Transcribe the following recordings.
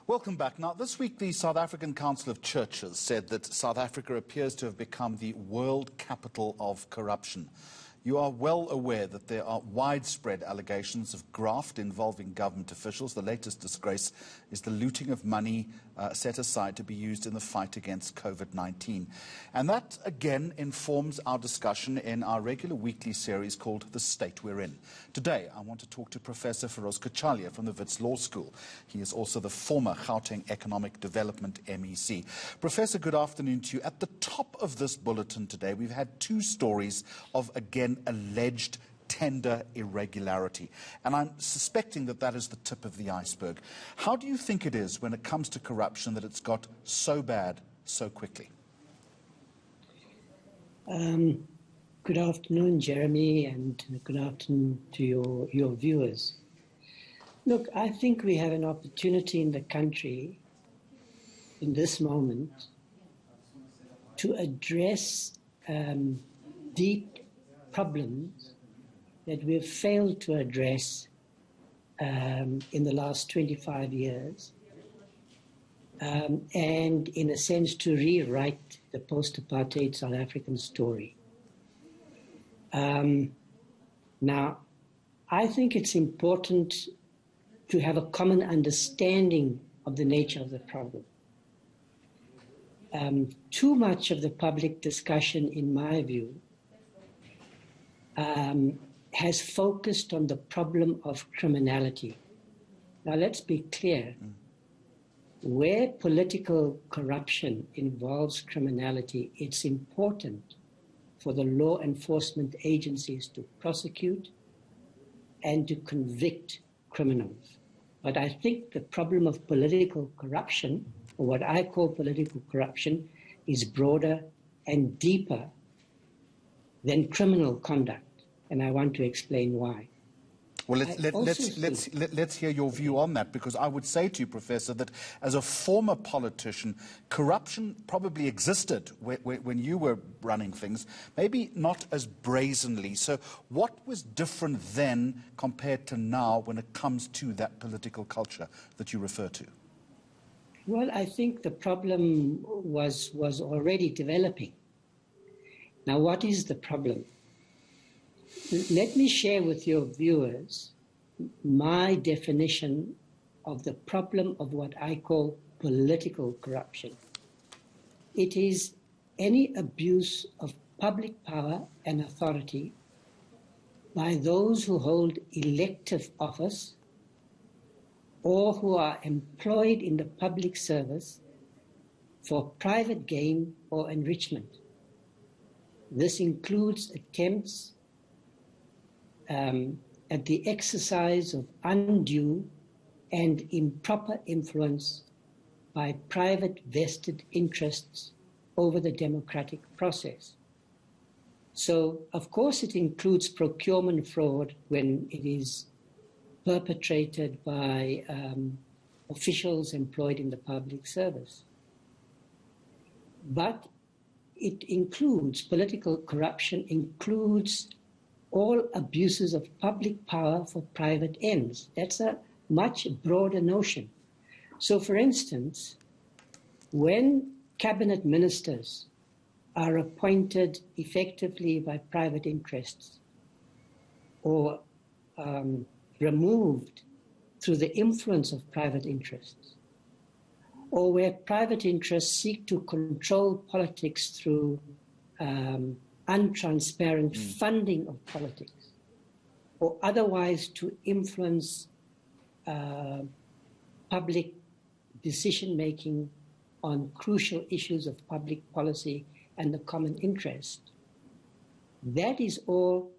Welcome back. Now, this week, the South African Council of Churches said that South Africa appears to have become the world capital of corruption. You are well aware that there are widespread allegations of graft involving government officials. The latest disgrace is the looting of money set aside to be used in the fight against COVID-19. And that, again, informs our discussion in our regular weekly series called The State We're In. Today, I want to talk to Professor Firoz Cachalia from the Wits Law School. He is also the former Gauteng Economic Development MEC. Professor, good afternoon to you. At the top of this bulletin today, we've had two stories of, again, alleged tender irregularity. And I'm suspecting that that is the tip of the iceberg. How do you think it is when it comes to corruption that it's got so bad so quickly? Good afternoon, Jeremy, and good afternoon to your viewers. Look, I think we have an opportunity in the country in this moment to address deep problems that we've failed to address in the last 25 years, and in a sense to rewrite the post-apartheid South African story. Now, I think it's important to have a common understanding of the nature of the problem. Too much of the public discussion, in my view, has focused on the problem of criminality. Now, let's be clear. Where political corruption involves criminality, it's important for the law enforcement agencies to prosecute and to convict criminals. But I think the problem of political corruption, or what I call political corruption, is broader and deeper than criminal conduct. And I want to explain why. Well, let's hear your view on that, because I would say to you, Professor, that as a former politician, corruption probably existed when you were running things, maybe not as brazenly. So what was different then compared to now when it comes to that political culture that you refer to? Well, I think the problem was already developing. Now, what is the problem? Let me share with your viewers my definition of the problem of what I call political corruption. It is any abuse of public power and authority by those who hold elective office or who are employed in the public service for private gain or enrichment. This includes attempts at the exercise of undue and improper influence by private vested interests over the democratic process. So, of course, it includes procurement fraud when it is perpetrated by officials employed in the public service. But it includes, political corruption includes all abuses of public power for private ends. That's a much broader notion. So, for instance, when cabinet ministers are appointed effectively by private interests or removed through the influence of private interests, or where private interests seek to control politics through untransparent funding of politics, or otherwise to influence public decision-making on crucial issues of public policy and the common interest, that is all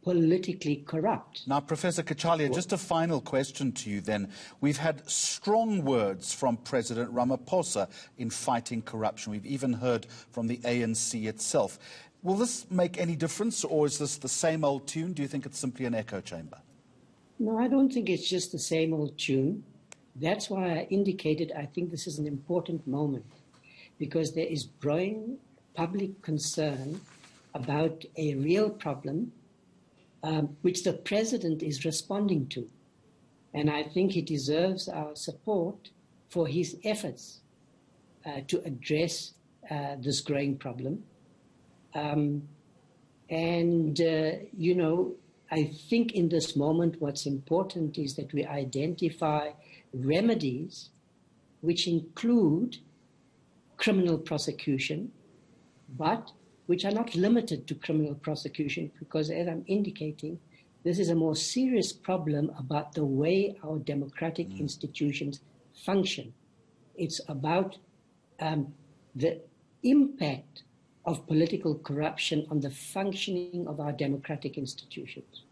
politically corrupt. Now, Professor Cachalia, just a final question to you then. We've had strong words from President Ramaphosa in fighting corruption. We've even heard from the ANC itself. Will this make any difference, or is this the same old tune? Do you think it's simply an echo chamber? No, I don't think it's just the same old tune. That's why I indicated I think this is an important moment, because there is growing public concern about a real problem which the president is responding to. And I think he deserves our support for his efforts to address this growing problem. You know, I think in this moment what's important is that we identify remedies which include criminal prosecution, but which are not limited to criminal prosecution, because as I'm indicating, this is a more serious problem about the way our democratic institutions function. It's about the impact of political corruption on the functioning of our democratic institutions.